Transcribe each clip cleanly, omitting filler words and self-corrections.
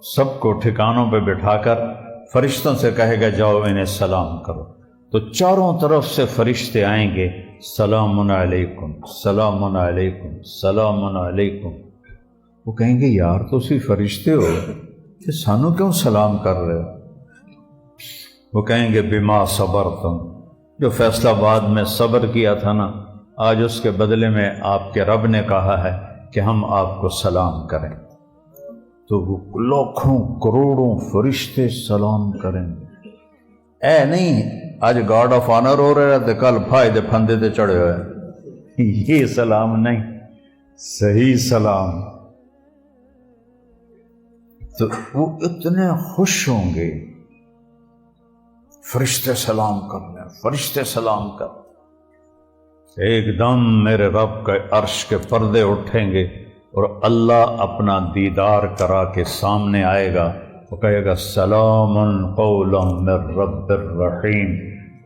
سب کو ٹھکانوں پہ بٹھا کر فرشتوں سے کہے گا جاؤ انہیں سلام کرو، تو چاروں طرف سے فرشتے آئیں گے، سلام علیکم سلام علیکم سلام علیکم۔ وہ کہیں گے یار تسی فرشتے ہو کہ سانو کیوں سلام کر رہے ہو؟ وہ کہیں گے بما صبرتم، جو فیصلہ آباد میں صبر کیا تھا نا، آج اس کے بدلے میں آپ کے رب نے کہا ہے کہ ہم آپ کو سلام کریں، تو وہ لاکھوں کروڑوں فرشتے سلام کریں گے۔ اے نہیں آج گارڈ آف آنر ہو رہے تھے، کل فائدے پھندے تے چڑھے ہوئے، یہ سلام نہیں، صحیح سلام۔ تو وہ اتنے خوش ہوں گے، فرشتے سلام کرنے، فرشتے سلام کر، ایک دم میرے رب کے عرش کے پردے اٹھیں گے اور اللہ اپنا دیدار کرا کے سامنے آئے گا، وہ کہے گا سلام قولا من رب الرحیم،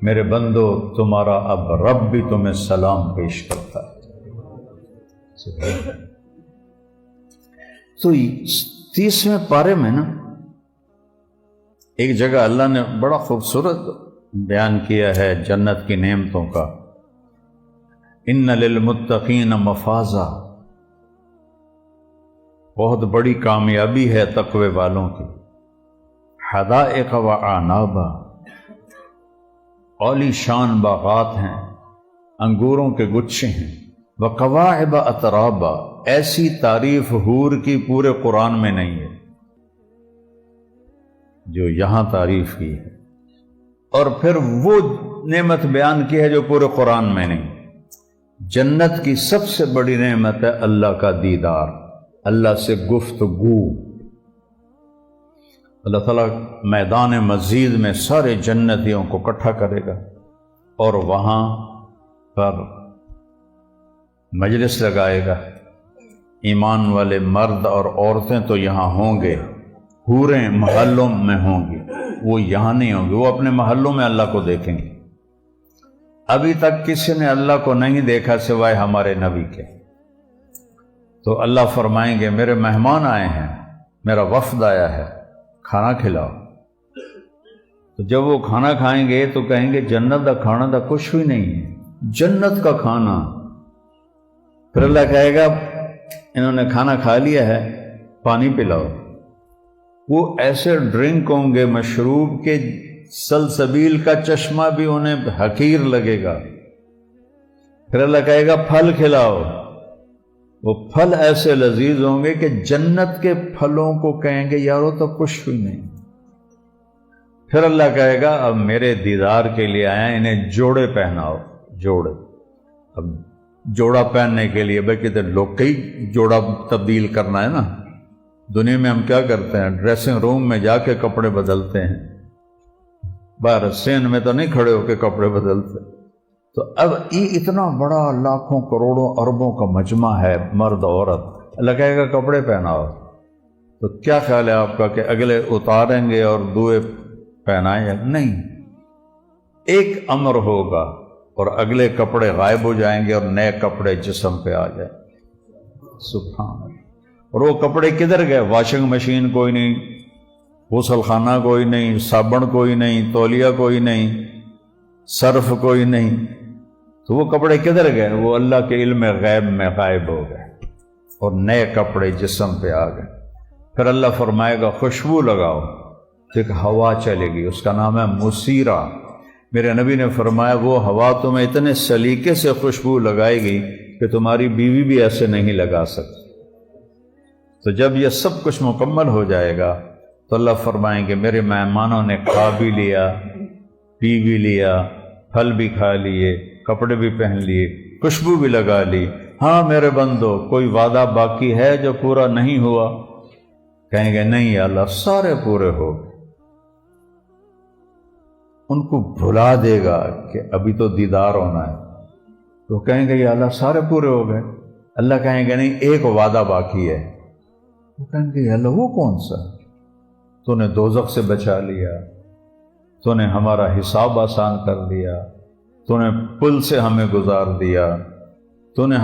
میرے بندو تمہارا اب رب بھی تمہیں سلام پیش کرتا ہے۔ تو 30ویں پارے میں نا ایک جگہ اللہ نے بڑا خوبصورت بیان کیا ہے جنت کی نعمتوں کا، ان للمتقین مفازا، بہت بڑی کامیابی ہے تقوی والوں کی، حدائق و اعنابا، عالی شان باغات ہیں، انگوروں کے گچھے ہیں، وقواعب اترابا، ایسی تعریف حور کی پورے قرآن میں نہیں ہے جو یہاں تعریف کی ہے، اور پھر وہ نعمت بیان کی ہے جو پورے قرآن میں نہیں۔ جنت کی سب سے بڑی نعمت ہے اللہ کا دیدار، اللہ سے گفتگو۔ اللہ تعالیٰ میدان مزید میں سارے جنتیوں کو اکٹھا کرے گا اور وہاں پر مجلس لگائے گا، ایمان والے مرد اور عورتیں تو یہاں ہوں گے، حوریں محلوں میں ہوں گی، وہ یہاں نہیں ہوں گے، وہ اپنے محلوں میں اللہ کو دیکھیں گے۔ ابھی تک کسی نے اللہ کو نہیں دیکھا سوائے ہمارے نبی کے، تو اللہ فرمائیں گے میرے مہمان آئے ہیں، میرا وفد آیا ہے، کھانا کھلاؤ۔ تو جب وہ کھانا کھائیں گے تو کہیں گے جنت کا کھانا تو کچھ بھی نہیں ہے، جنت کا کھانا۔ پھر اللہ کہے گا انہوں نے کھانا کھا لیا ہے، پانی پلاؤ۔ وہ ایسے ڈرنک ہوں گے مشروب کے سلسبیل کا چشمہ بھی انہیں حقیر لگے گا۔ پھر اللہ کہے گا پھل کھلاؤ، وہ پھل ایسے لذیذ ہوں گے کہ جنت کے پھلوں کو کہیں گے یارو تو کچھ بھی نہیں۔ پھر اللہ کہے گا اب میرے دیدار کے لیے آیا، انہیں جوڑے پہناؤ، جوڑے۔ اب جوڑا پہننے کے لیے بھائی کہتے لوگ کئی جوڑا تبدیل کرنا ہے نا، دنیا میں ہم کیا کرتے ہیں ڈریسنگ روم میں جا کے کپڑے بدلتے ہیں، باہر سین میں تو نہیں کھڑے ہو کے کپڑے بدلتے۔ تو اب یہ اتنا بڑا لاکھوں کروڑوں اربوں کا مجمع ہے، مرد عورت، اللہ کہے گا کپڑے پہناؤ۔ تو کیا خیال ہے آپ کا کہ اگلے اتاریں گے اور دوئے پہنائیں گے؟ نہیں، ایک امر ہوگا اور اگلے کپڑے غائب ہو جائیں گے اور نئے کپڑے جسم پہ آ جائیں۔ سبحان اللہ۔ اور وہ کپڑے کدھر گئے؟ واشنگ مشین کوئی نہیں، غسل خانہ کوئی نہیں، صابن کوئی نہیں، تولیہ کوئی نہیں، صرف کوئی نہیں، تو وہ کپڑے کدھر گئے؟ وہ اللہ کے علم غیب میں غائب ہو گئے اور نئے کپڑے جسم پہ آ گئے۔ پھر اللہ فرمائے گا خوشبو لگاؤ، تو ایک ہوا چلے گی، اس کا نام ہے مسیرہ۔ میرے نبی نے فرمایا وہ ہوا تمہیں اتنے سلیقے سے خوشبو لگائے گی کہ تمہاری بیوی بھی ایسے نہیں لگا سکتی۔ تو جب یہ سب کچھ مکمل ہو جائے گا تو اللہ فرمائیں گے میرے مہمانوں نے کھا بھی لیا، پی بھی لیا، پھل بھی کھا لیے، کپڑے بھی پہن لیے، خوشبو بھی لگا لی، ہاں میرے بندو کوئی وعدہ باقی ہے جو پورا نہیں ہوا؟ کہیں گے نہیں یا اللہ سارے پورے ہو گئے۔ ان کو بھلا دے گا کہ ابھی تو دیدار ہونا ہے، تو کہیں گے یا اللہ سارے پورے ہو گئے۔ اللہ کہیں گے نہیں ایک وعدہ باقی ہے۔ وہ کہیں گے یا اللہ وہ کون سا؟ تو نے دوزخ سے بچا لیا، تو نے ہمارا حساب آسان کر دیا، تو نے پل سے ہمیں گزار دیا، تو نے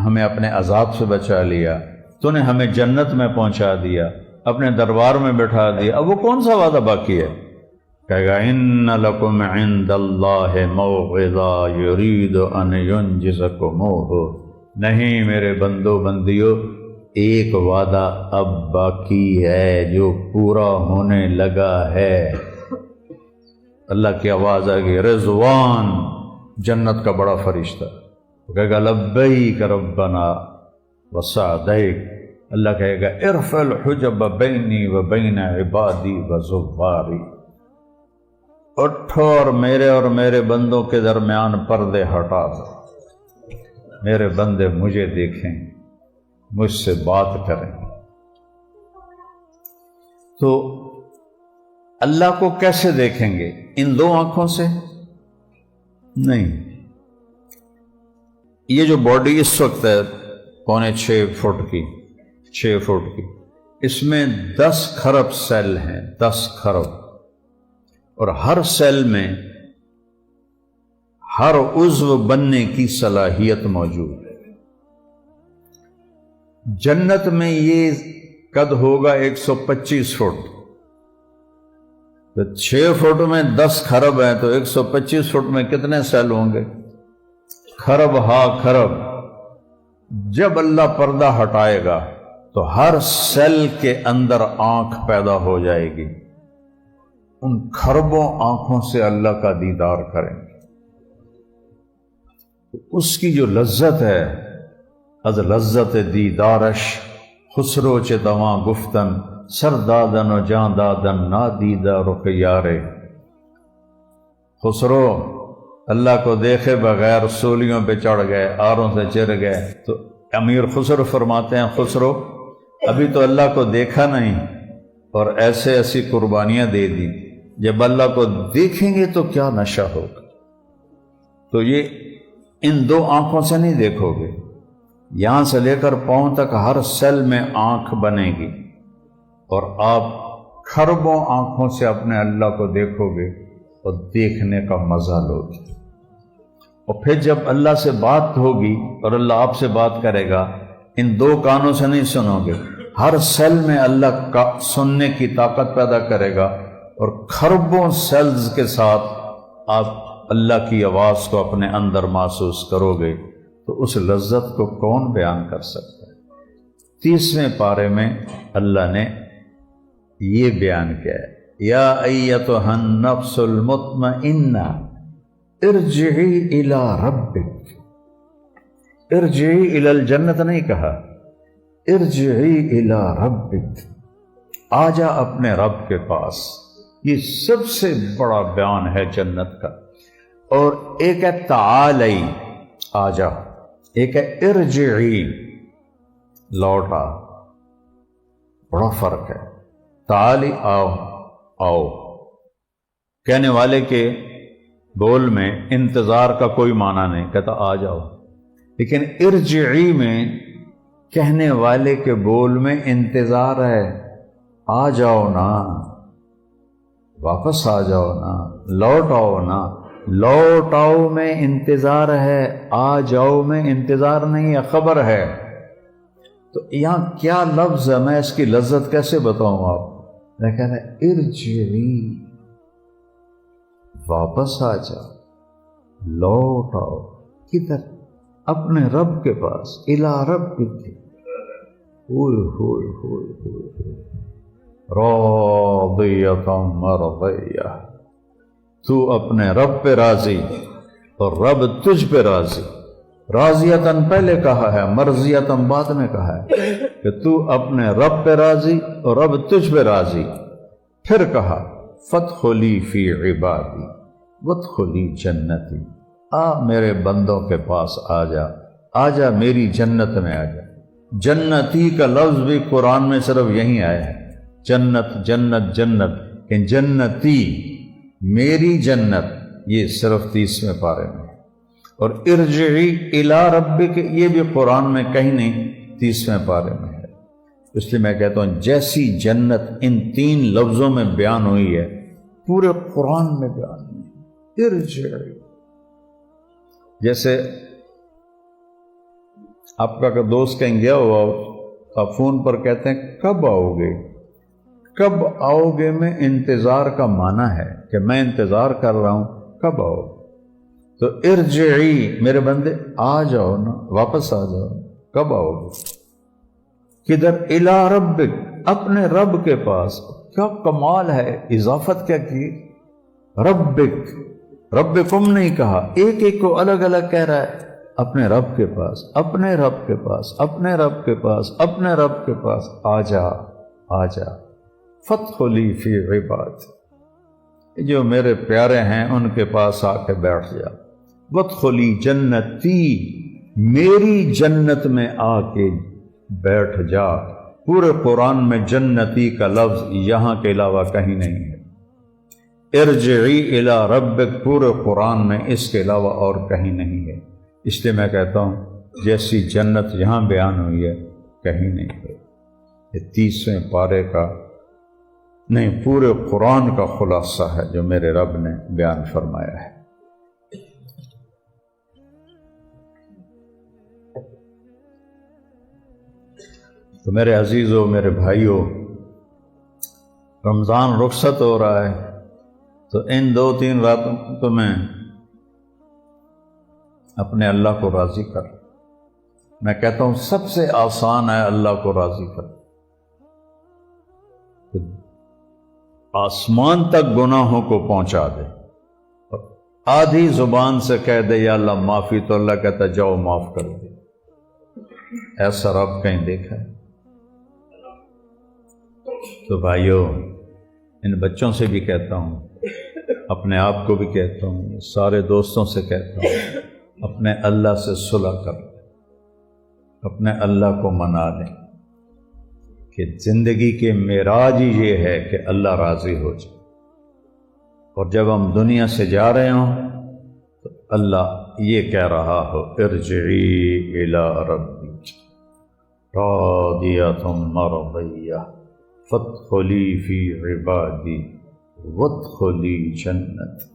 ہمیں اپنے عذاب سے بچا لیا، تو نے ہمیں جنت میں پہنچا دیا، اپنے دربار میں بٹھا دیا، اب وہ کون سا وعدہ باقی ہے؟ کہے گا ان لکم عند اللہ موعظہ یرید ان ینجزکموہ، نہیں میرے بندو بندیو، ایک وعدہ اب باقی ہے جو پورا ہونے لگا ہے۔ اللہ کی آواز آئے گی، رضوان، جنت کا بڑا فرشتہ کہے گا لبیک ربنا وسعدیک، اللہ کہے گا ارفع الحجب بینی و بین عبادی و زواری، اٹھو اور میرے بندوں کے درمیان پردے ہٹا دو، میرے بندے مجھے دیکھیں، مجھ سے بات کریں۔ تو اللہ کو کیسے دیکھیں گے؟ ان دو آنکھوں سے نہیں۔ یہ جو باڈی اس وقت ہے 6.25 فٹ کی، اس میں 10 کھرب سیل ہیں، 10 کھرب، اور ہر سیل میں ہر عضو بننے کی صلاحیت موجود ہے۔ جنت میں یہ قد ہوگا 125 فٹ، تو 6 فٹ میں 10 کھرب ہیں، تو 125 فٹ میں کتنے سیل ہوں گے؟ کھرب ہا کھرب۔ جب اللہ پردہ ہٹائے گا تو ہر سیل کے اندر آنکھ پیدا ہو جائے گی، ان کھربوں آنکھوں سے اللہ کا دیدار کریں گے۔ اس کی جو لذت ہے، از لذت دیدارش خسرو چ دواں گفتن، سر دادن و جان دادن نادیدہ رخ یارے۔ خسرو اللہ کو دیکھے بغیر سولیوں پہ چڑھ گئے، آروں سے چر گئے، تو امیر خسرو فرماتے ہیں، خسرو ابھی تو اللہ کو دیکھا نہیں اور ایسی قربانیاں دے دی، جب اللہ کو دیکھیں گے تو کیا نشہ ہوگا۔ تو یہ ان دو آنکھوں سے نہیں دیکھو گے، یہاں سے لے کر پاؤں تک ہر سیل میں آنکھ بنے گی، اور آپ کھربوں آنکھوں سے اپنے اللہ کو دیکھو گے اور دیکھنے کا مزہ لو گے۔ اور پھر جب اللہ سے بات ہوگی اور اللہ آپ سے بات کرے گا، ان دو کانوں سے نہیں سنو گے، ہر سیل میں اللہ کا سننے کی طاقت پیدا کرے گا، اور کھربوں سیلز کے ساتھ آپ اللہ کی آواز کو اپنے اندر محسوس کرو گے۔ تو اس لذت کو کون بیان کر سکتا ہے؟ 30ویں پارے میں اللہ نے یہ بیان کیا ہے، یا ایتھا النفس المطمئنہ ارجعی الی ربک، ارجعی الی الجنت نہیں کہا، ارجعی الی ربک، آجا اپنے رب کے پاس۔ یہ سب سے بڑا بیان ہے جنت کا۔ اور ایک ہے تعالی، آجا، ایک ہے ارجعی، لوٹا، بڑا فرق ہے۔ تعالی آؤ، آؤ، کہنے والے کے بول میں انتظار کا کوئی معنی نہیں، کہتا آ جاؤ، لیکن ارجعی میں کہنے والے کے بول میں انتظار ہے، آ جاؤ نا، واپس آ جاؤ نا، لوٹ آؤ نا۔ لوٹ آؤ میں انتظار ہے، آ جاؤ میں انتظار نہیں ہے، خبر ہے۔ تو یہاں کیا لفظ ہے، میں اس کی لذت کیسے بتاؤں آپ؟ میں کہہ رہا ارجعی، واپس آ جاؤ، لوٹ آؤ، کدھر؟ اپنے رب کے پاس، الی ربک، ہوئے ہوئے ہوئے ہوئے، راضیۃ مرضیہ، تو اپنے رب پہ راضی اور رب تجھ پہ راضی۔ راضیتاً پہلے کہا ہے، مرضیتاً بعد میں کہا ہے کہ تو اپنے رب پہ راضی اور رب تجھ پہ راضی۔ پھر کہا فادخلی فی عبادی وادخلی جنتی، آ میرے بندوں کے پاس آ جا، آ جا میری جنت میں آ جا۔ جنتی کا لفظ بھی قرآن میں صرف یہیں آیا ہے، جنت جنت جنت، کہ جنتی میری جنت، یہ صرف 30ویں پارے میں۔ اور ارجعی الی ربک، یہ بھی قرآن میں کہیں نہیں، 30ویں پارے میں ہے۔ اس لیے میں کہتا ہوں جیسی جنت ان 3 لفظوں میں بیان ہوئی ہے، پورے قرآن میں بیان ہوئی ہے۔ ارجعی، جیسے آپ کا دوست کہیں گیا ہوا، آپ فون پر کہتے ہیں کب آؤ گے، کب آؤ گے میں انتظار کا معنی ہے کہ میں انتظار کر رہا ہوں کب آؤ. تو ارجعی میرے بندے آ جاؤ نا، واپس آ جاؤ. کب آؤ گے؟ کدھر؟ الی ربک، اپنے رب کے پاس. کیا کمال ہے، اضافت کیا کی، ربک، ربکم نہیں کہا، ایک ایک کو الگ الگ کہہ رہا ہے. اپنے رب کے پاس، اپنے رب کے پاس، اپنے رب کے پاس، اپنے رب کے پاس. آ جا آ جا. فادخلی فی عبادی، جو میرے پیارے ہیں ان کے پاس آ کے بیٹھ جا. وادخلی جنتی، میری جنت میں آ کے بیٹھ جا. پورے قرآن میں جنتی کا لفظ یہاں کے علاوہ کہیں نہیں ہے. ارجعی الی ربک پورے قرآن میں اس کے علاوہ اور کہیں نہیں ہے. اس لیے میں کہتا ہوں جیسی جنت یہاں بیان ہوئی ہے کہیں نہیں ہے. یہ 30ویں پارے کا نہیں، پورے قرآن کا خلاصہ ہے جو میرے رب نے بیان فرمایا ہے. تو میرے عزیزوں، میرے بھائیوں، رمضان رخصت ہو رہا ہے، تو ان 2-3 راتوں تو میں اپنے اللہ کو راضی کر. میں کہتا ہوں سب سے آسان ہے اللہ کو راضی کر. آسمان تک گناہوں کو پہنچا دے اور آدھی زبان سے کہہ دے یا اللہ معافی، تو اللہ کہتا جاؤ معاف کر دے. ایسا رب کہیں دیکھا ہے؟ تو بھائیوں، ان بچوں سے بھی کہتا ہوں، اپنے آپ کو بھی کہتا ہوں، سارے دوستوں سے کہتا ہوں، اپنے اللہ سے صلح کر لیں، اپنے اللہ کو منا لیں کہ زندگی کے معراج ہی یہ ہے کہ اللہ راضی ہو جائے. اور جب ہم دنیا سے جا رہے ہوں تو اللہ یہ کہہ رہا ہو ارجعی الی ربک راضیۃ مرضیہ فادخلی فی عبادی وادخلی جنتی.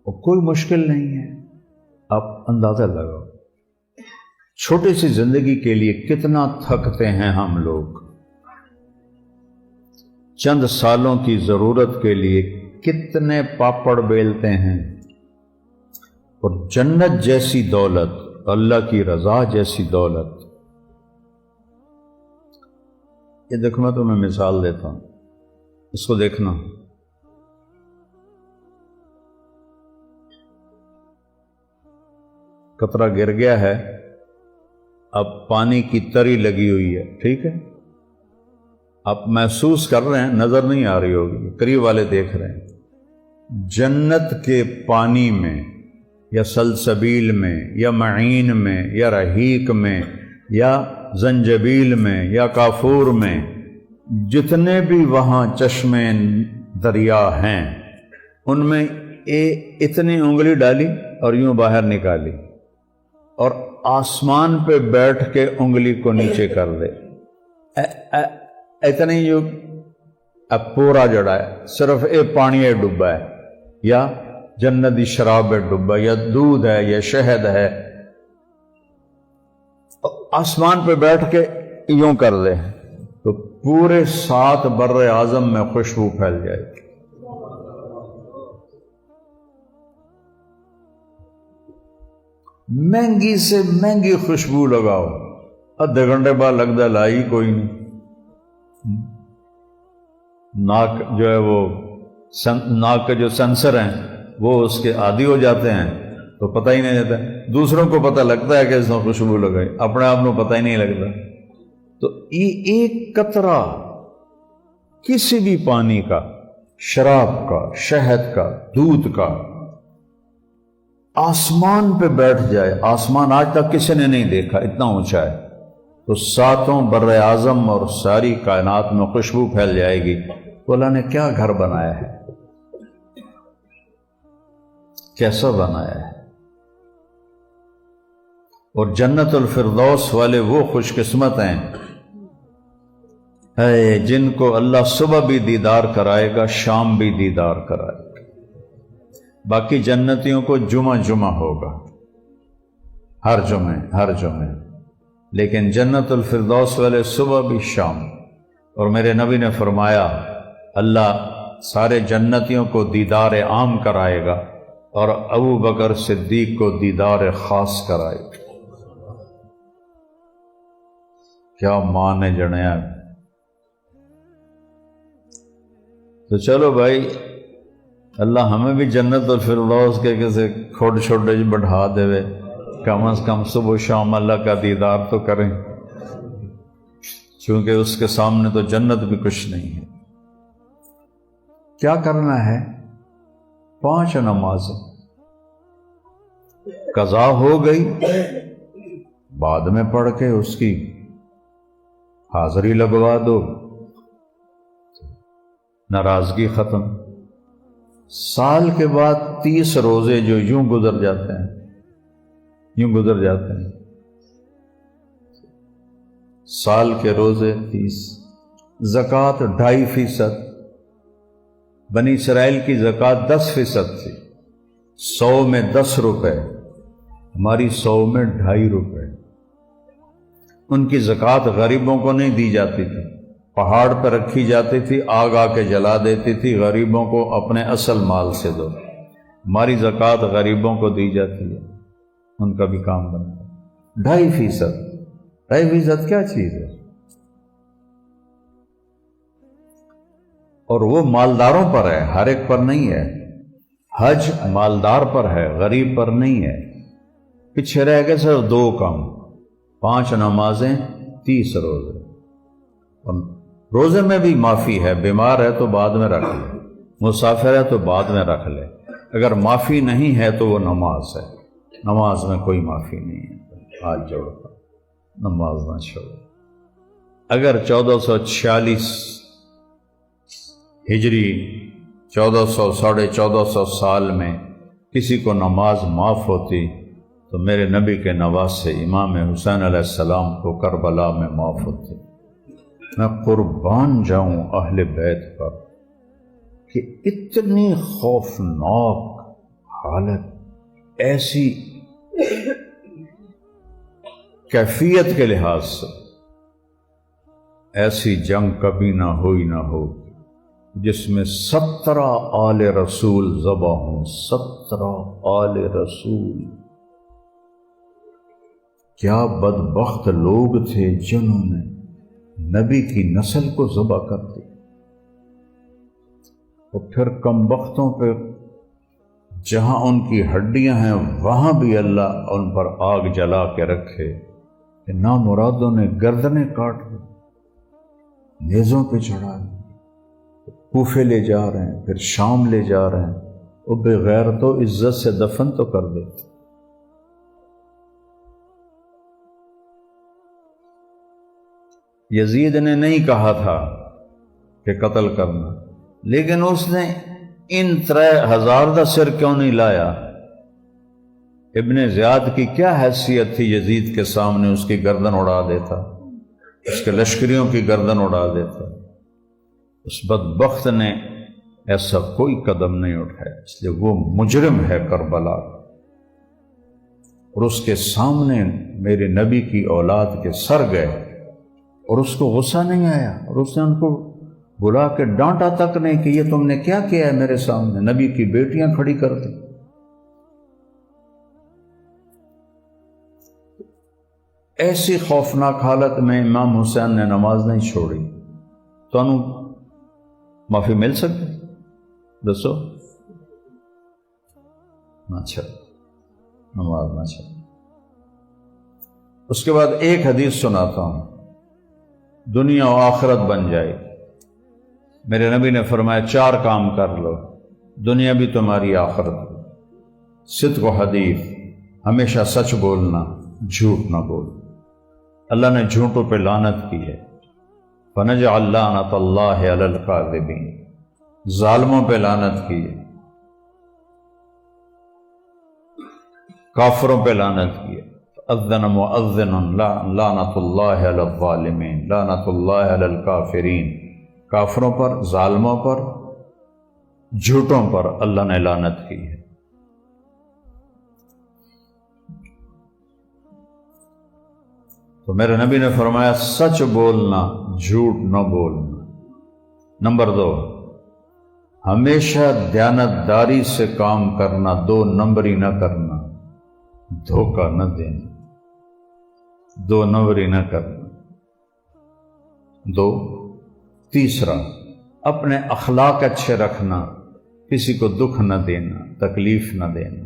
اور کوئی مشکل نہیں ہے. آپ اندازہ لگاؤ چھوٹی سی زندگی کے لیے کتنا تھکتے ہیں ہم لوگ، چند سالوں کی ضرورت کے لیے کتنے پاپڑ بیلتے ہیں. اور جنت جیسی دولت، اللہ کی رضا جیسی دولت، یہ دیکھو میں تمہیں مثال دیتا ہوں، اس کو دیکھنا. قطرہ گر گیا ہے، اب پانی کی تری لگی ہوئی ہے، ٹھیک ہے، آپ محسوس کر رہے ہیں، نظر نہیں آ رہی ہوگی، قریب والے دیکھ رہے ہیں. جنت کے پانی میں یا سلسبیل میں یا معین میں یا رحیق میں یا زنجبیل میں یا کافور میں جتنے بھی وہاں چشمے دریا ہیں، ان میں اتنی انگلی ڈالی اور یوں باہر نکالی، اور آسمان پہ بیٹھ کے انگلی کو نیچے کر دے، اتنی جو اب پورا جڑا ہے صرف پانی ہے ڈبا ہے، یا جنتی شراب ہے ڈبا، یا دودھ ہے یا شہد ہے، آسمان پہ بیٹھ کے یوں کر دے تو پورے 7 بر اعظم میں خوشبو پھیل جائے گی. مہنگی سے مہنگی خوشبو لگاؤ، آدھے گھنٹے بعد لگتا لائی کوئی نہیں. ناک جو ہے وہ ناک کے جو سینسر ہیں وہ اس کے عادی ہو جاتے ہیں تو پتہ ہی نہیں جاتا. دوسروں کو پتہ لگتا ہے کہ اس نے خوشبو لگائی، اپنے آپ کو پتہ ہی نہیں لگتا. تو یہ ایک قطرہ کسی بھی پانی کا، شراب کا، شہد کا، دودھ کا، آسمان پہ بیٹھ جائے، آسمان آج تک کسی نے نہیں دیکھا، اتنا اونچا ہے، تو 7 بر اعظم اور ساری کائنات میں خوشبو پھیل جائے گی. تو اللہ نے کیا گھر بنایا ہے، کیسا بنایا ہے. اور جنت الفردوس والے وہ خوش قسمت ہیں جن کو اللہ صبح بھی دیدار کرائے گا، شام بھی دیدار کرائے گا. باقی جنتیوں کو جمعہ ہوگا، ہر جمعے، لیکن جنت الفردوس والے صبح بھی شام. اور میرے نبی نے فرمایا اللہ سارے جنتیوں کو دیدار عام کرائے گا اور ابو بکر صدیق کو دیدار خاص کرائے گا۔ کیا مان جڑیا۔ تو چلو بھائی، اللہ ہمیں بھی جنت الفردوس کے کسی کھوڑ چھوڑے بڑھا دے، کم از کم صبح و شام اللہ کا دیدار تو کریں، چونکہ اس کے سامنے تو جنت بھی کچھ نہیں ہے۔ کیا کرنا ہے؟ 5 نمازیں قضا ہو گئی، بعد میں پڑھ کے اس کی حاضری لگوا دو، ناراضگی ختم۔ سال کے بعد 30 روزے جو یوں گزر جاتے ہیں، یوں گزر جاتے ہیں، سال کے روزے 30، زکوٰۃ 2.5%، بنی اسرائیل کی زکوٰۃ 10% تھی، 100 میں 10 روپے، ہماری 100 میں 2.5 روپے۔ ان کی زکوٰۃ غریبوں کو نہیں دی جاتی تھی، پہاڑ پہ رکھی جاتی تھی، آگ آ کے جلا دیتی تھی، غریبوں کو اپنے اصل مال سے دو۔ ہماری زکوٰۃ غریبوں کو دی جاتی ہے، ان کا بھی کام بنتا ہے۔ 2.5%، 2.5% کیا چیز ہے؟ اور وہ مالداروں پر ہے، ہر ایک پر نہیں ہے۔ حج مالدار پر ہے، غریب پر نہیں ہے۔ پیچھے رہ گئے صرف 2 کام، 5 نمازیں، 30 روزے۔ اور روزے میں بھی معافی ہے، بیمار ہے تو بعد میں رکھ لے، مسافر ہے تو بعد میں رکھ لے، اگر معافی نہیں ہے تو وہ نماز ہے، نماز میں کوئی معافی نہیں ہے۔ ہاتھ جوڑ کر نماز نہ چھوڑو۔ اگر 1446 ہجری 1400 ساڑھے 1400 سال میں کسی کو نماز معاف ہوتی تو میرے نبی کے نواسے امام حسین علیہ السلام کو کربلا میں معاف ہوتی۔ میں قربان جاؤں اہل بیت پر کہ اتنی خوفناک حالت، ایسی کیفیت کے لحاظ سے ایسی جنگ کبھی نہ ہوئی نہ ہو جس میں 17 آل رسول ذبح ہوں۔ 17 آل رسول، کیا بدبخت لوگ تھے جنہوں نے نبی کی نسل کو ذبح کر دی، اور پھر کم بختوں پہ جہاں ان کی ہڈیاں ہیں وہاں بھی اللہ ان پر آگ جلا کے رکھے کہ نامرادوں نے گردنیں کاٹ لی، نیزوں پہ چڑھا لی، کوفے لے جا رہے ہیں، پھر شام لے جا رہے ہیں، وہ بغیر تو عزت سے دفن تو کر دیتے۔ یزید نے نہیں کہا تھا کہ قتل کرنا، لیکن اس نے ان 3000 دا سر کیوں نہیں لایا؟ ابن زیاد کی کیا حیثیت تھی یزید کے سامنے؟ اس کی گردن اڑا دیتا، اس کے لشکریوں کی گردن اڑا دیتا۔ اس بدبخت نے ایسا کوئی قدم نہیں اٹھایا، اس لیے وہ مجرم ہے کربلا، اور اس کے سامنے میرے نبی کی اولاد کے سر گئے، اور اس کو غصہ نہیں آیا، اور اس نے ان کو بلا کے ڈانٹا تک نہیں کہ یہ تم نے کیا کیا ہے میرے سامنے، نبی کی بیٹیاں کھڑی کر دی۔ ایسی خوفناک حالت میں امام حسین نے نماز نہیں چھوڑی، تو انہوں معافی مل سکتی؟ دسو، نہ چھوڑ، نماز نہ چھوڑ۔ اس کے بعد ایک حدیث سناتا ہوں، دنیا و آخرت بن جائے۔ میرے نبی نے فرمایا 4 کام کر لو، دنیا بھی تمہاری، آخرت بھی۔ صدق و حدیث، ہمیشہ سچ بولنا، جھوٹ نہ بولنا۔ اللہ نے جھوٹوں پہ لعنت کی ہے، فنجعل لعنت اللہ علی الکاذبین، ظالموں پہ لعنت کی ہے، کافروں پہ لعنت کی ہے۔ اذن مؤذن لعنت اللہ علی الظالمین، لعنت اللہ علی الکافرین، کافروں پر، ظالموں پر، جھوٹوں پر اللہ نے لعنت کی ہے۔ تو میرے نبی نے فرمایا سچ بولنا، جھوٹ نہ بولنا۔ نمبر 2، ہمیشہ دیانتداری سے کام کرنا، 2 نمبری نہ کرنا، دھوکہ نہ دینا، 2 نمبری نہ کرنا۔ 2، تیسرا، اپنے اخلاق اچھے رکھنا، کسی کو دکھ نہ دینا، تکلیف نہ دینا،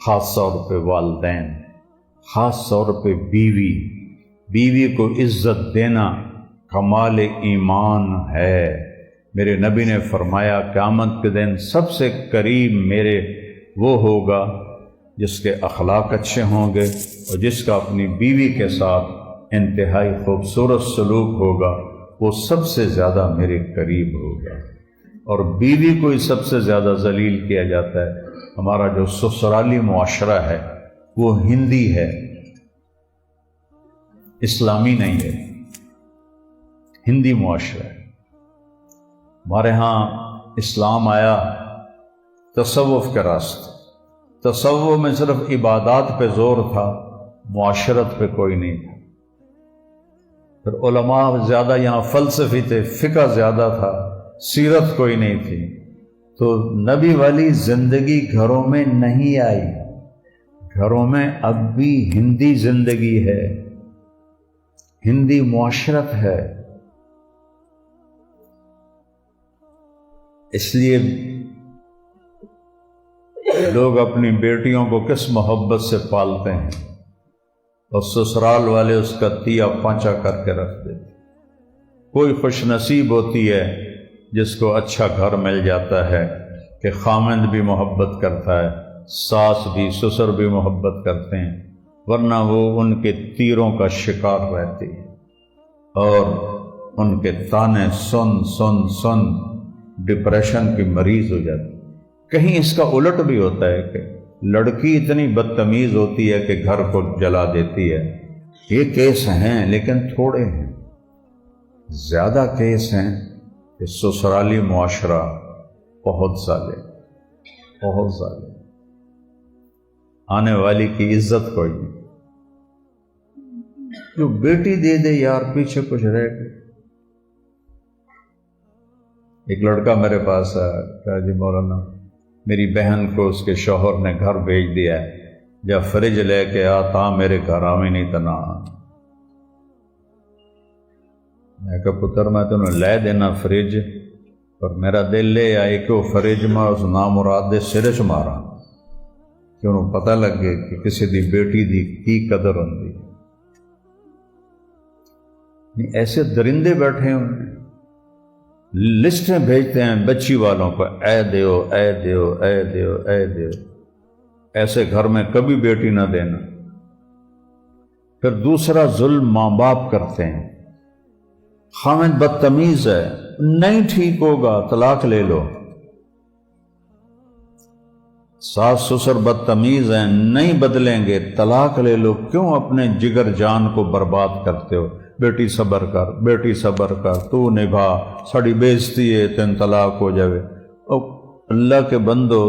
خاص طور پہ والدین، خاص طور پہ بیوی کو عزت دینا کمال ایمان ہے۔ میرے نبی نے فرمایا قیامت کے دن سب سے قریب میرے وہ ہوگا جس کے اخلاق اچھے ہوں گے اور جس کا اپنی بیوی کے ساتھ انتہائی خوبصورت سلوک ہوگا، وہ سب سے زیادہ میرے قریب ہوگا۔ اور بیوی کو ہی سب سے زیادہ ذلیل کیا جاتا ہے۔ ہمارا جو سسرالی معاشرہ ہے وہ ہندی ہے، اسلامی نہیں ہے، ہندی معاشرہ ہے۔ ہمارے ہاں اسلام آیا تصوف کے راستے، تصوف میں صرف عبادات پہ زور تھا، معاشرت پہ کوئی نہیں تھا۔ پھر علماء زیادہ یہاں فلسفی تھے، فقہ زیادہ تھا، سیرت کوئی نہیں تھی، تو نبی والی زندگی گھروں میں نہیں آئی۔ گھروں میں اب بھی ہندی زندگی ہے، ہندی معاشرت ہے۔ اس لیے لوگ اپنی بیٹیوں کو کس محبت سے پالتے ہیں، اور سسرال والے اس کا تیا پانچا کر کے رکھ دیتے۔ کوئی خوش نصیب ہوتی ہے جس کو اچھا گھر مل جاتا ہے کہ خامند بھی محبت کرتا ہے، ساس بھی، سسر بھی محبت کرتے ہیں، ورنہ وہ ان کے تیروں کا شکار رہتی ہے اور ان کے تانے سن ڈپریشن کی مریض ہو جاتی۔ کہیں اس کا الٹ بھی ہوتا ہے کہ لڑکی اتنی بدتمیز ہوتی ہے کہ گھر کو جلا دیتی ہے۔ یہ کیس ہیں لیکن تھوڑے ہیں، زیادہ کیس ہیں کہ سسرالی معاشرہ بہت ظالم، بہت ظالم، آنے والی کی عزت کوئی نہیں۔ جو بیٹی دے دے یار، پیچھے کچھ رہ گئے۔ ایک لڑکا میرے پاس آیا، کہا جی مولانا میری بہن کو اس کے شوہر نے گھر بھیج دیا ہے، جب فریج لے کے آتا میرے گھر آویں نہیں تنا۔ میں کہا پتر میں تنہیں لے دینا فریج، پر میرا دل لے آئے کہ وہ فریج میں اس نامراد دے سرے چ مارا کہ انہوں پتہ لگ گئے کہ کسی دی بیٹی دی کی قدر ہوندی۔ ایسے درندے بیٹھے ہیں، لسٹیں بھیجتے ہیں بچی والوں کو، اے دیو اے دیو اے دیو اے دیو۔ ایسے گھر میں کبھی بیٹی نہ دینا۔ پھر دوسرا ظلم ماں باپ کرتے ہیں، خامد بدتمیز ہے، نہیں ٹھیک ہوگا طلاق لے لو۔ ساس سسر بدتمیز ہیں، نہیں بدلیں گے، طلاق لے لو۔ کیوں اپنے جگر جان کو برباد کرتے ہو؟ بیٹی صبر کر، بیٹی صبر کر، تو نبھا، ساڑی بےزتی ہے، تین طلاق ہو جاوے۔ اور اللہ کے بندو،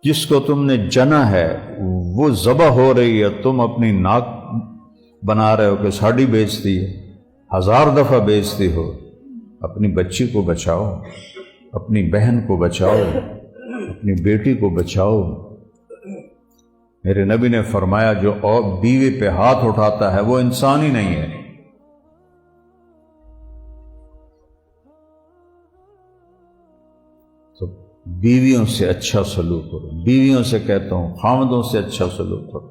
جس کو تم نے جنا ہے وہ ذبح ہو رہی ہے، تم اپنی ناک بنا رہے ہو کہ ساڑی بےزتی ہے، 1000 دفعہ بےزتی ہو۔ اپنی بچی کو بچاؤ، اپنی بہن کو بچاؤ، اپنی بیٹی کو بچاؤ۔ میرے نبی نے فرمایا جو اور بیوی پہ ہاتھ اٹھاتا ہے وہ انسان ہی نہیں ہے۔ تو بیویوں سے اچھا سلوک کرو، بیویوں سے کہتا ہوں خامدوں سے اچھا سلوک کرو۔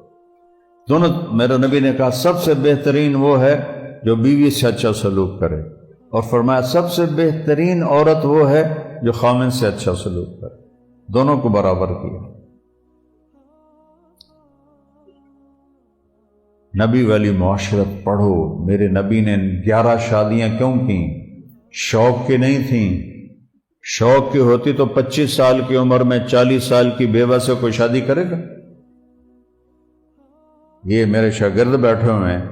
دونوں، میرے نبی نے کہا سب سے بہترین وہ ہے جو بیوی سے اچھا سلوک کرے، اور فرمایا سب سے بہترین عورت وہ ہے جو خامد سے اچھا سلوک کرے۔ دونوں کو برابر کیا۔ نبی والی معاشرت پڑھو۔ میرے نبی نے 11 شادیاں کیوں کی؟ شوق کی نہیں تھیں۔ شوق کی ہوتی تو 25 سال کی عمر میں 40 سال کی بیوہ سے کوئی شادی کرے گا؟ یہ میرے شاگرد بیٹھے ہوئے ہیں،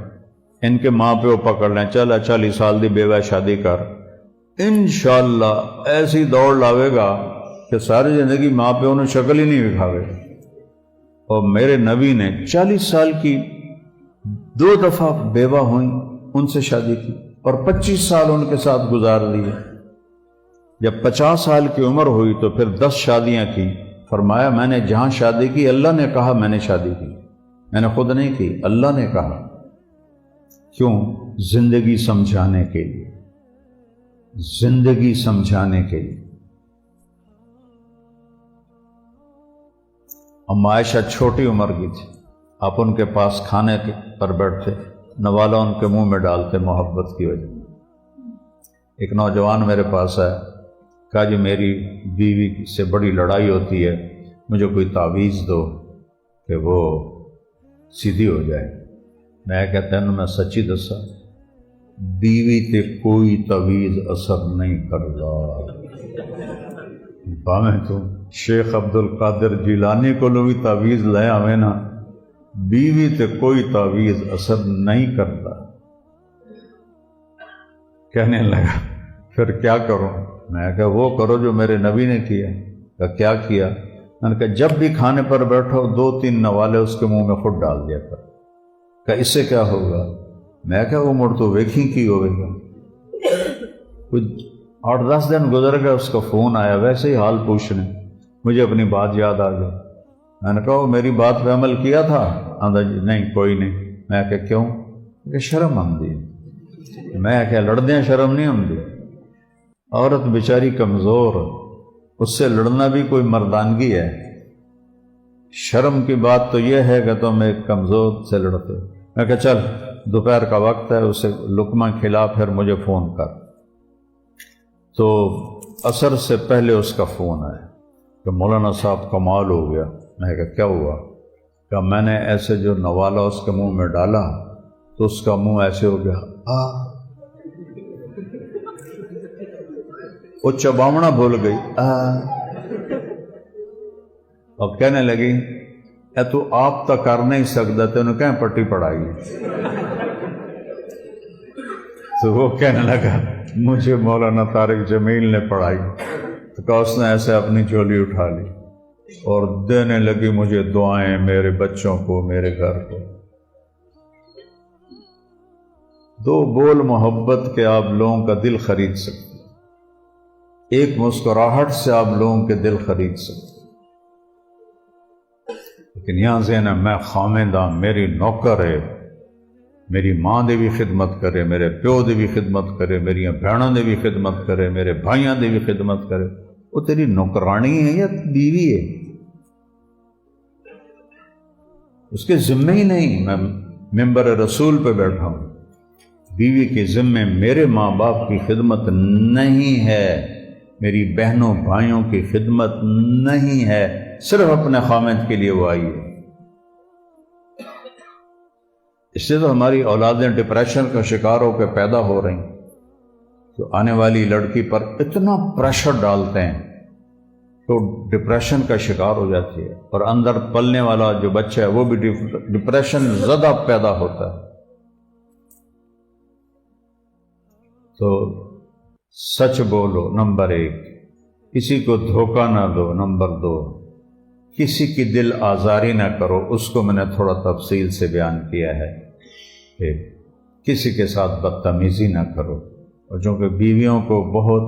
ان کے ماں پیو پکڑ لیں، چلا 40 سال دی بیوہ شادی کر، انشاءاللہ ایسی دوڑ لاوے گا کہ ساری زندگی ماں پیو نے شکل ہی نہیں دکھاوے۔ اور میرے نبی نے 40 سال کی 2 دفعہ بیوہ ہوئیں، ان سے شادی کی اور 25 سال ان کے ساتھ گزار لیے۔ جب 50 سال کی عمر ہوئی تو پھر 10 شادیاں کی۔ فرمایا میں نے جہاں شادی کی اللہ نے کہا میں نے شادی کی، میں نے خود نہیں کی، اللہ نے کہا۔ کیوں؟ زندگی سمجھانے کے لیے، زندگی سمجھانے کے لیے۔ اما عائشہ چھوٹی عمر کی تھی، آپ ان کے پاس کھانے پر بیٹھتے، نوالا ان کے منہ میں ڈالتے محبت کی وجہ۔ ایک نوجوان میرے پاس آیا، کہا جی میری بیوی سے بڑی لڑائی ہوتی ہے، مجھے کوئی تعویذ دو کہ وہ سیدھی ہو جائے۔ میں کہتا ہوں میں سچی دسا، بیوی تے کوئی تعویذ اثر نہیں کرتا۔ باویں تو شیخ عبد القادر جیلانی کو بھی تعویذ لے آویں نا، بیوی تے کوئی تعویذ اثر نہیں کرتا۔ کہنے لگا پھر کیا کروں؟ میں کہا وہ کرو جو میرے نبی نے کیا۔ کہا کیا کیا؟ میں نے کہا جب بھی کھانے پر بیٹھو 2-3 نوالے اس کے منہ میں خود ڈال دیا کر۔ کہا اس سے کیا ہوگا؟ میں کہا وہ مڑ تو ویکھیں کی ہوگا۔ کچھ 8-10 دن گزر گئے، اس کا فون آیا ویسے ہی حال پوچھنے، مجھے اپنی بات یاد آ گئی۔ میں نے کہا وہ میری بات پہ عمل کیا تھا؟ آندھا جی نہیں کوئی نہیں۔ میں کہا کیوں؟ کہ شرم آمدی۔ میں کہا لڑدیں شرم نہیں آمدی؟ عورت بیچاری کمزور، اس سے لڑنا بھی کوئی مردانگی ہے۔ شرم کی بات تو یہ ہے کہ تم ایک کمزور سے لڑتے۔ میں کہا چل دوپہر کا وقت ہے، اسے لقمہ کھلا پھر مجھے فون کر۔ تو عصر سے پہلے اس کا فون آیا کہ مولانا صاحب کمال ہو گیا۔ میں کہا کیا ہوا؟ کہ میں نے ایسے جو نوالا اس کے منہ میں ڈالا تو اس کا منہ ایسے ہو گیا، وہ چباونا بھول گئی، اور کہنے لگی اے تو آپ تو کر نہیں سکتا، تینوں کہیں پٹی پڑھائی۔ تو وہ کہنے لگا مجھے مولانا طارق جمیل نے پڑھائی۔ تو کہا اس نے ایسے اپنی جھولی اٹھا لی اور دینے لگی مجھے دعائیں، میرے بچوں کو، میرے گھر کو۔ 2 بول محبت کے آپ لوگوں کا دل خرید سکتے، ایک مسکراہٹ سے آپ لوگوں کے دل خرید سکتے۔ لیکن یہاں ذہن ہے میں خامندہ، میری نوکر ہے، میری ماں دی بھی خدمت کرے، میرے پیو دی بھی خدمت کرے، میری بھینوں دی بھی خدمت کرے، میرے بھائیاں دی بھی خدمت کرے۔ وہ تیری نوکرانی ہے یا بیوی ہے؟ اس کے ذمہ ہی نہیں۔ میں ممبر رسول پہ بیٹھا ہوں، بیوی کے ذمے میرے ماں باپ کی خدمت نہیں ہے، میری بہنوں بھائیوں کی خدمت نہیں ہے، صرف اپنے خامد کے لیے وہ آئی ہے۔ اس سے تو ہماری اولادیں ڈپریشن کا شکار ہو کے پیدا ہو رہی ہیں، تو آنے والی لڑکی پر اتنا پریشر ڈالتے ہیں تو ڈپریشن کا شکار ہو جاتی ہے، اور اندر پلنے والا جو بچہ ہے وہ بھی ڈپریشن زدہ پیدا ہوتا ہے۔ تو سچ بولو نمبر 1، کسی کو دھوکہ نہ دو نمبر 2، کسی کی دل آزاری نہ کرو، اس کو میں نے تھوڑا تفصیل سے بیان کیا ہے کہ کسی کے ساتھ بدتمیزی نہ کرو، اور چونکہ بیویوں کو بہت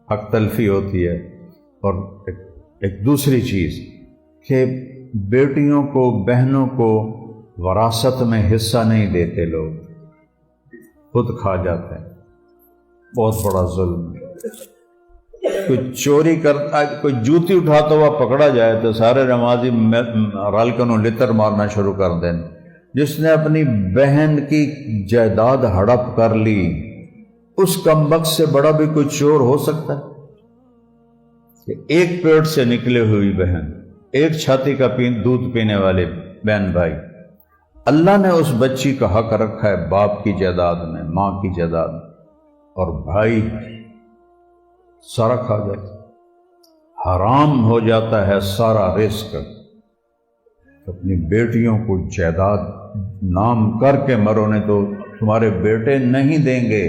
حق تلفی ہوتی ہے۔ اور ایک دوسری چیز کہ بیٹیوں کو بہنوں کو وراثت میں حصہ نہیں دیتے، لوگ خود کھا جاتے ہیں، بہت بڑا ظلم ہے۔ کوئی چوری کرتا، کوئی جوتی اٹھاتا ہوا پکڑا جائے تو سارے نمازی رالکنوں لتر مارنا شروع کر دیں۔ جس نے اپنی بہن کی جائیداد ہڑپ کر لی، اس کمبخت سے بڑا بھی کوئی چور ہو سکتا ہے؟ کہ ایک پیٹ سے نکلے ہوئی بہن، ایک چھاتی کا دودھ پینے والے بہن بھائی، اللہ نے اس بچی کا حق رکھا ہے باپ کی جائیداد میں، ماں کی جائیداد میں، اور بھائی سارا کھا جاتا، حرام ہو جاتا ہے سارا رزق۔ اپنی بیٹیوں کو جائیداد نام کر کے مرو، نہیں تو تمہارے بیٹے نہیں دیں گے۔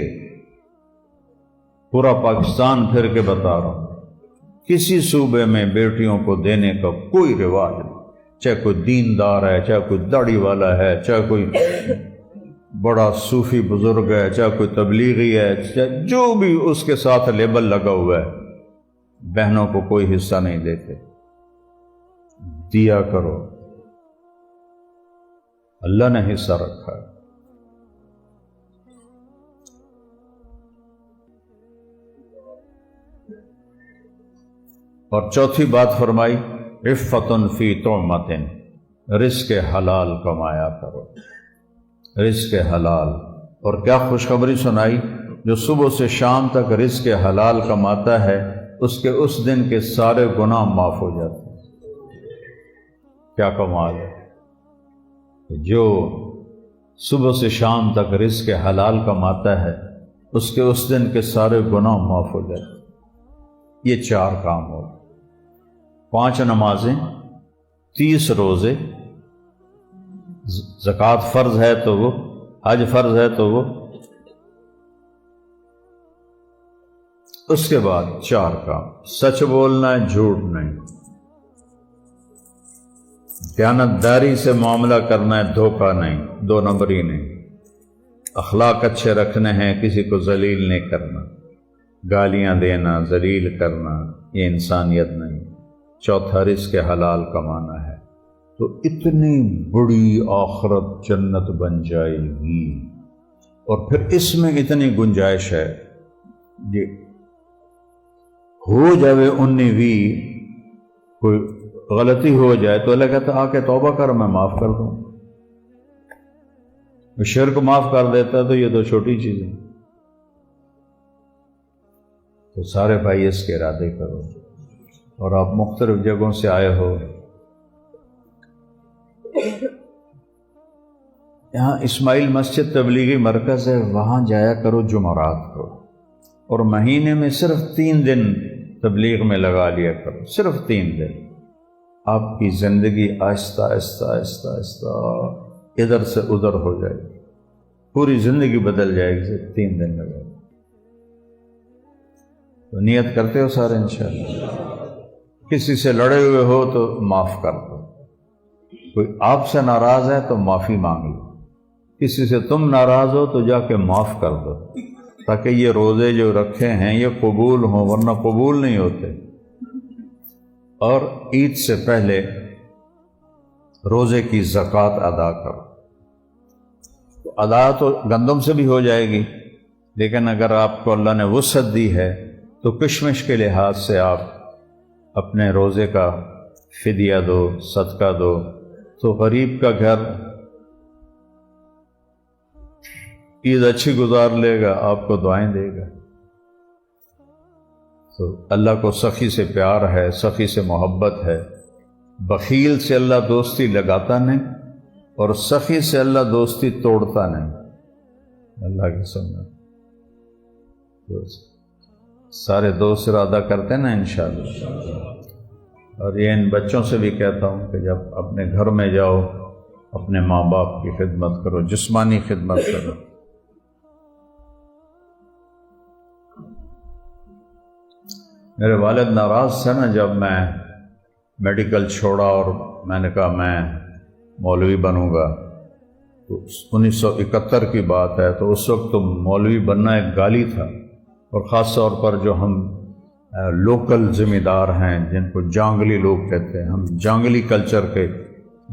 پورا پاکستان پھر کے بتا رہا ہوں، کسی صوبے میں بیٹیوں کو دینے کا کوئی رواج نہیں، چاہے کوئی دیندار ہے، چاہے کوئی داڑھی والا ہے، چاہے کوئی بڑا صوفی بزرگ ہے، چاہے کوئی تبلیغی ہے، چاہے جو بھی اس کے ساتھ لیبل لگا ہوا ہے، بہنوں کو کوئی حصہ نہیں دیتے۔ دیا کرو، اللہ نے حصہ رکھا ہے۔ اور چوتھی بات فرمائی عفت فی طعمۃ، رزق حلال کمایا کرو، رزق حلال۔ اور کیا خوشخبری سنائی، جو صبح سے شام تک رزق حلال کماتا ہے اس کے اس دن کے سارے گناہ معاف ہو جاتے ہیں۔ کیا کمال ہے، جو صبح سے شام تک رزق حلال کماتا ہے اس کے اس دن کے سارے گناہ معاف ہو جاتے ہیں۔ یہ 4 کام ہو، 5 نمازیں، 30 روزے، زکوٰۃ فرض ہے تو وہ، حج فرض ہے تو وہ، اس کے بعد 4 کام، سچ بولنا ہے، جھوٹ نہیں، دیانتداری سے معاملہ کرنا ہے، دھوکہ نہیں، 2 نمبری نہیں، اخلاق اچھے رکھنے ہیں، کسی کو ذلیل نہیں کرنا، گالیاں دینا، ذلیل کرنا، یہ انسانیت نہیں۔ چوتھا رزق حلال کمانا ہے، تو اتنی بڑی آخرت جنت بن جائے گی۔ اور پھر اس میں اتنی گنجائش ہے، یہ ہو جائے 19 کوئی غلطی ہو جائے تو اللہ کہتا آ کے توبہ کر، میں معاف کر دوں۔ شرک معاف کر دیتا تو یہ تو چھوٹی چیز ہے۔ تو سارے بھائی اس کے ارادے کرو، اور آپ مختلف جگہوں سے آئے ہو، یہاں اسماعیل مسجد تبلیغی مرکز ہے، وہاں جایا کرو جمعرات کو، اور مہینے میں صرف 3 دن تبلیغ میں لگا لیا کرو، صرف 3 دن۔ آپ کی زندگی آہستہ آہستہ آہستہ آہستہ ادھر سے ادھر ہو جائے گی، پوری زندگی بدل جائے گی، صرف 3 دن لگے گا۔ تو نیت کرتے ہو سارے انشاءاللہ؟ کسی سے لڑے ہوئے ہو تو معاف کر دو، کوئی آپ سے ناراض ہے تو معافی مانگ لو، کسی سے تم ناراض ہو تو جا کے معاف کر دو، تاکہ یہ روزے جو رکھے ہیں یہ قبول ہوں، ورنہ قبول نہیں ہوتے۔ اور عید سے پہلے روزے کی زکوٰۃ ادا کرو۔ تو ادا تو گندم سے بھی ہو جائے گی، لیکن اگر آپ کو اللہ نے وسعت دی ہے تو کشمش کے لحاظ سے آپ اپنے روزے کا فدیہ دو، صدقہ دو، تو غریب کا گھر عید اچھی گزار لے گا، آپ کو دعائیں دے گا۔ تو اللہ کو سخی سے پیار ہے، سخی سے محبت ہے، بخیل سے اللہ دوستی لگاتا نہیں، اور سخی سے اللہ دوستی توڑتا نہیں، اللہ کی سنت۔ سارے دوست ارادہ کرتے ہیں نا انشاءاللہ۔ اور یہ ان بچوں سے بھی کہتا ہوں کہ جب اپنے گھر میں جاؤ اپنے ماں باپ کی خدمت کرو، جسمانی خدمت کرو۔ میرے والد ناراض تھے نا جب میں میڈیکل چھوڑا اور میں نے کہا میں مولوی بنوں گا، تو 1971 کی بات ہے، تو اس وقت تو مولوی بننا ایک گالی تھا، اور خاص طور پر جو ہم لوکل ذمہ دار ہیں جن کو جانگلی لوگ کہتے ہیں، ہم جانگلی کلچر کے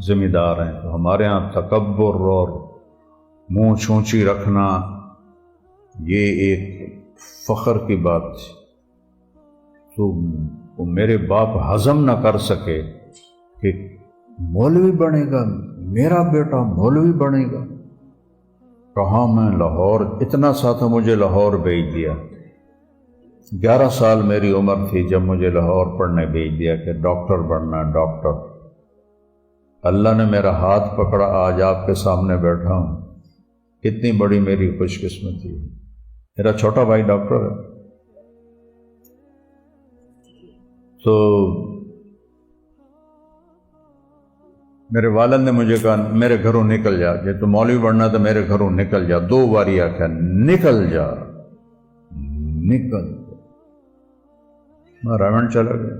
ذمہ دار ہیں، تو ہمارے ہاں تکبر اور منہ چھونچی رکھنا یہ ایک فخر کی بات تھی۔ تو میرے باپ ہضم نہ کر سکے کہ مولوی بنے گا، میرا بیٹا مولوی بنے گا۔ کہاں میں لاہور، اتنا سا تھا مجھے لاہور بھیج دیا، 11 سال میری عمر تھی جب مجھے لاہور پڑھنے بھیج دیا کہ ڈاکٹر بننا، ڈاکٹر۔ اللہ نے میرا ہاتھ پکڑا، آج آپ کے سامنے بیٹھا ہوں، اتنی بڑی میری خوش قسمتی ہے۔ میرا چھوٹا بھائی ڈاکٹر ہے۔ تو میرے والد نے مجھے کہا میرے گھروں نکل جا، جب تو مولوی بننا تو میرے گھروں نکل جا، 2 باری آخیا نکل جا، نکل جا۔ میں راون چلا گیا،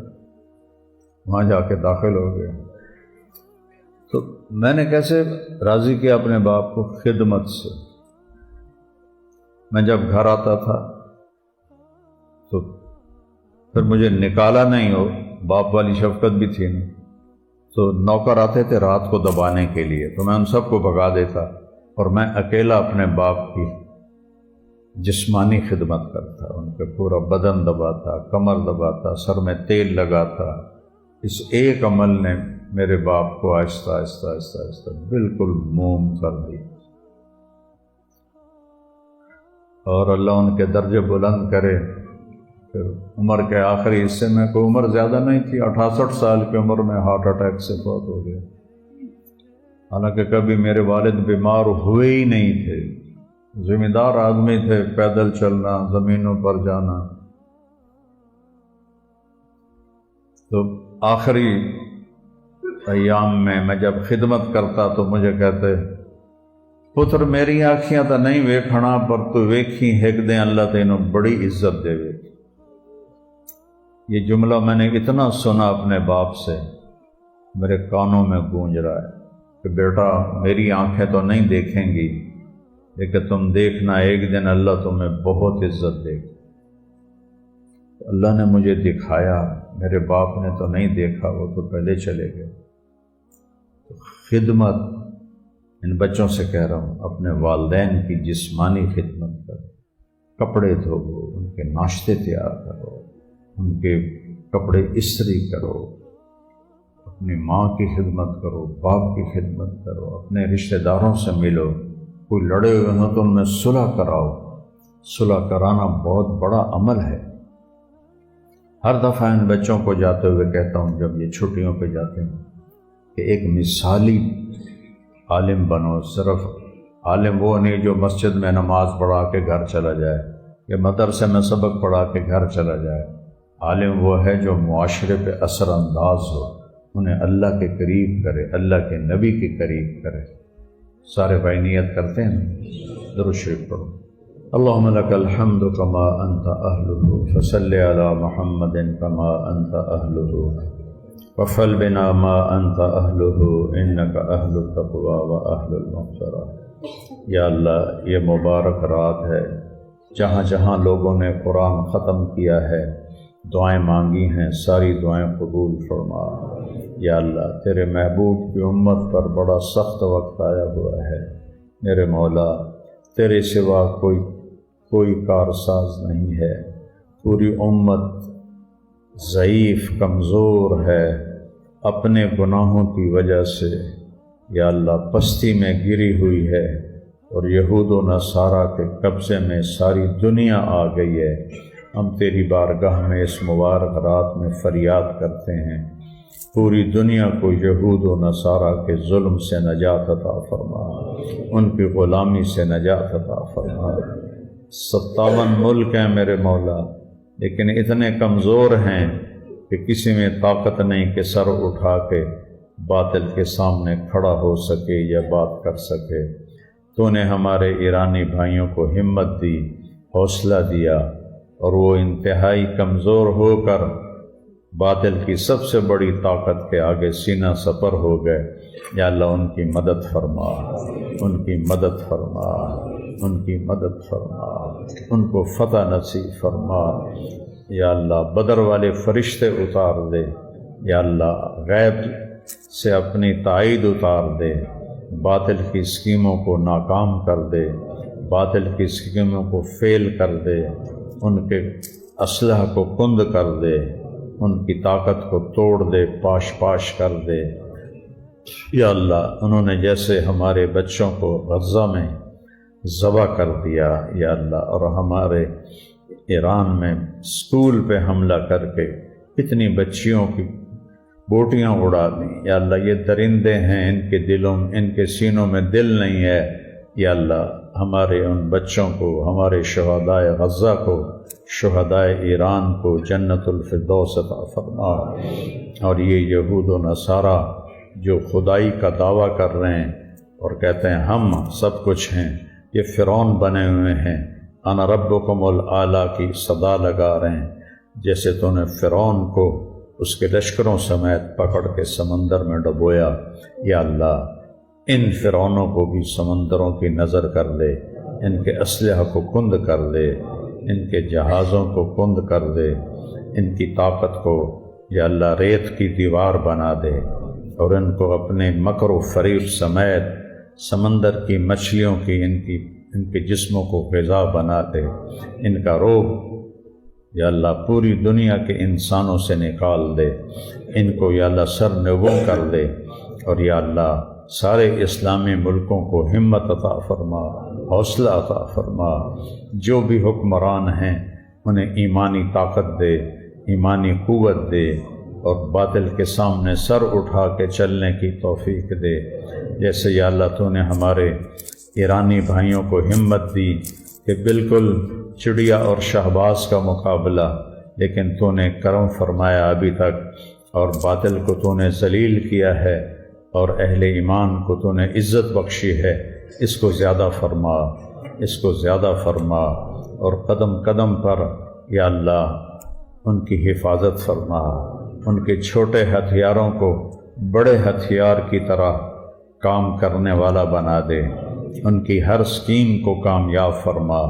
وہاں جا کے داخل ہو گیا۔ تو میں نے کیسے راضی کیا اپنے باپ کو؟ خدمت سے، میں جب گھر آتا تھا تو پھر مجھے نکالا نہیں ہو، باپ والی شفقت بھی تھی نا، تو نوکر آتے تھے رات کو دبانے کے لیے، تو میں ان سب کو بھگا دیتا اور میں اکیلا اپنے باپ کی جسمانی خدمت کرتا، ان کے پورا بدن دباتا، کمر دباتا، سر میں تیل لگاتا۔ اس ایک عمل نے میرے باپ کو آہستہ آہستہ آہستہ آہستہ بالکل موم کر دی، اور اللہ ان کے درجے بلند کرے۔ پھر عمر کے آخری حصے میں، کوئی عمر زیادہ نہیں تھی، 68 سال کی عمر میں ہارٹ اٹیک سے فوت ہو گئے، حالانکہ کبھی میرے والد بیمار ہوئے ہی نہیں تھے، ذمہ دار آدمی تھے، پیدل چلنا، زمینوں پر جانا۔ تو آخری ایام میں جب خدمت کرتا تو مجھے کہتے، پتر میری آنکھیاں تو نہیں ویکھنا، پر تو ویکھی ہیک دیں اللہ تینوں بڑی عزت دے وے۔ یہ جملہ میں نے اتنا سنا اپنے باپ سے، میرے کانوں میں گونج رہا ہے کہ بیٹا میری آنکھیں تو نہیں دیکھیں گی، لیکن تم دیکھنا ایک دن اللہ تمہیں بہت عزت دے گا۔ اللہ نے مجھے دکھایا، میرے باپ نے تو نہیں دیکھا، وہ تو پہلے چلے گئے۔ خدمت، ان بچوں سے کہہ رہا ہوں، اپنے والدین کی جسمانی خدمت کرو، کپڑے دھوو، ان کے ناشتے تیار کرو، ان کے کپڑے استری کرو، اپنی ماں کی خدمت کرو، باپ کی خدمت کرو، اپنے رشتہ داروں سے ملو، کوئی لڑے ہوئے ہوں تو ان میں صلح کراؤ۔ صلح کرانا بہت بڑا عمل ہے۔ ہر دفعہ ان بچوں کو جاتے ہوئے کہتا ہوں جب یہ چھٹیوں پہ جاتے ہیں کہ ایک مثالی عالم بنو۔ صرف عالم وہ نہیں جو مسجد میں نماز پڑھا کے گھر چلا جائے یا مدرسے میں سبق پڑھا کے گھر چلا جائے۔ عالم وہ ہے جو معاشرے پہ اثر انداز ہو، انہیں اللہ کے قریب کرے، اللہ کے نبی کے قریب کرے۔ سارے بھائی نیت کرتے ہیں، درود شریف پڑھو۔ اللہم لک الحمد کما انت اہلہ فصل علی محمد کما انت اہلہ وفل بنا ما انت اہلہ انک اہل التقوی و اہل المغفرہ۔ یا اللہ، یہ مبارک رات ہے جہاں جہاں لوگوں نے قرآن ختم کیا ہے، دعائیں مانگی ہیں، ساری دعائیں قبول فرما۔ یا اللہ، تیرے محبوب کی امت پر بڑا سخت وقت آیا ہوا ہے، میرے مولا تیرے سوا کوئی کارساز نہیں ہے، پوری امت ضعیف کمزور ہے، اپنے گناہوں کی وجہ سے یا اللہ پستی میں گری ہوئی ہے، اور یہود و نصارہ کے قبضے میں ساری دنیا آ گئی ہے۔ ہم تیری بارگاہ میں اس مبارک رات میں فریاد کرتے ہیں، پوری دنیا کو یہود و نصارہ کے ظلم سے نجات عطا فرما، ان کی غلامی سے نجات عطا فرما۔ 57 ملک ہیں میرے مولا، لیکن اتنے کمزور ہیں کہ کسی میں طاقت نہیں کہ سر اٹھا کے باطل کے سامنے کھڑا ہو سکے یا بات کر سکے۔ تو نے ہمارے ایرانی بھائیوں کو ہمت دی، حوصلہ دیا، اور وہ انتہائی کمزور ہو کر باطل کی سب سے بڑی طاقت کے آگے سینہ سپر ہو گئے۔ یا اللہ ان کی مدد فرما، ان کی مدد فرما، ان کی مدد فرما، ان کو فتح نصیب فرما۔ یا اللہ بدر والے فرشتے اتار دے، یا اللہ غیب سے اپنی تائید اتار دے، باطل کی اسکیموں کو ناکام کر دے، باطل کی اسکیموں کو فیل کر دے، ان کے اسلحہ کو کند کر دے، ان کی طاقت کو توڑ دے، پاش پاش کر دے۔ یا اللہ انہوں نے جیسے ہمارے بچوں کو غزہ میں ذبح کر دیا یا اللہ، اور ہمارے ایران میں اسکول پہ حملہ کر کے اتنی بچیوں کی بوٹیاں اڑا دیں، یا اللہ یہ درندے ہیں، ان کے دلوں، ان کے سینوں میں دل نہیں ہے۔ یا اللہ ہمارے ان بچوں کو، ہمارے شہدائے غزہ کو، شہدائے ایران کو جنت الفردوس عطا فرما۔ اور یہ یہود و نصارہ جو خدائی کا دعویٰ کر رہے ہیں اور کہتے ہیں ہم سب کچھ ہیں، یہ فرعون بنے ہوئے ہیں، انا ربکم الاعلیٰ کی صدا لگا رہے ہیں، جیسے تو نے فرعون کو اس کے لشکروں سمیت پکڑ کے سمندر میں ڈبویا۔ یا اللہ ان فرعونوں کو بھی سمندروں کی نظر کر دے، ان کے اسلحہ کو کند کر دے، ان کے جہازوں کو کند کر دے، ان کی طاقت کو یا اللہ ریت کی دیوار بنا دے، اور ان کو اپنے مکر و فریب سمیت سمندر کی مچھلیوں کی ان کے جسموں کو غذا بنا دے، ان کا روب یا اللہ پوری دنیا کے انسانوں سے نکال دے، ان کو یا اللہ سرنگوں کر دے، اور یا اللہ سارے اسلامی ملکوں کو ہمت عطا فرما، حوصلہ عطا فرما، جو بھی حکمران ہیں انہیں ایمانی طاقت دے، ایمانی قوت دے، اور باطل کے سامنے سر اٹھا کے چلنے کی توفیق دے، جیسے یا اللہ تو نے ہمارے ایرانی بھائیوں کو ہمت دی کہ بالکل چڑیا اور شہباز کا مقابلہ، لیکن تو نے کرم فرمایا ابھی تک، اور باطل کو تو نے ذلیل کیا ہے، اور اہل ایمان کو تو نے عزت بخشی ہے۔ اس کو زیادہ فرما، اس کو زیادہ فرما، اور قدم قدم پر یا اللہ ان کی حفاظت فرما، ان کے چھوٹے ہتھیاروں کو بڑے ہتھیار کی طرح کام کرنے والا بنا دے، ان کی ہر سکیم کو کامیاب فرما،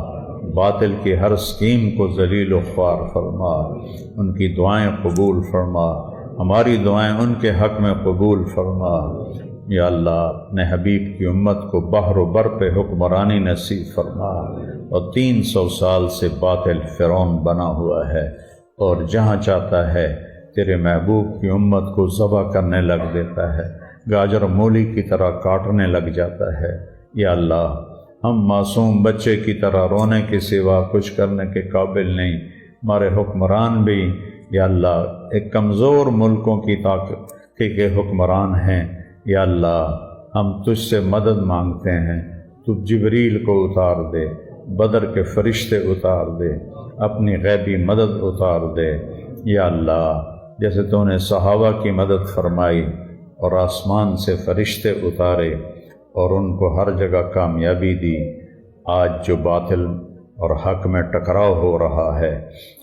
باطل کی ہر سکیم کو ذلیل و خوار فرما، ان کی دعائیں قبول فرما، ہماری دعائیں ان کے حق میں قبول فرما۔ یا اللہ اپنے حبیب کی امت کو بحر و بر پہ حکمرانی نصیب فرما، اور 300 سال سے باطل فرعون بنا ہوا ہے، اور جہاں چاہتا ہے تیرے محبوب کی امت کو ذبح کرنے لگ دیتا ہے، گاجر مولی کی طرح کاٹنے لگ جاتا ہے۔ یا اللہ ہم معصوم بچے کی طرح رونے کے سوا کچھ کرنے کے قابل نہیں، ہمارے حکمران بھی یا اللہ ایک کمزور ملکوں کی طاقت کے حکمران ہیں۔ یا اللہ ہم تجھ سے مدد مانگتے ہیں، تو جبریل کو اتار دے، بدر کے فرشتے اتار دے، اپنی غیبی مدد اتار دے۔ یا اللہ جیسے تو نے صحابہ کی مدد فرمائی اور آسمان سے فرشتے اتارے اور ان کو ہر جگہ کامیابی دی، آج جو باطل اور حق میں ٹکراؤ ہو رہا ہے،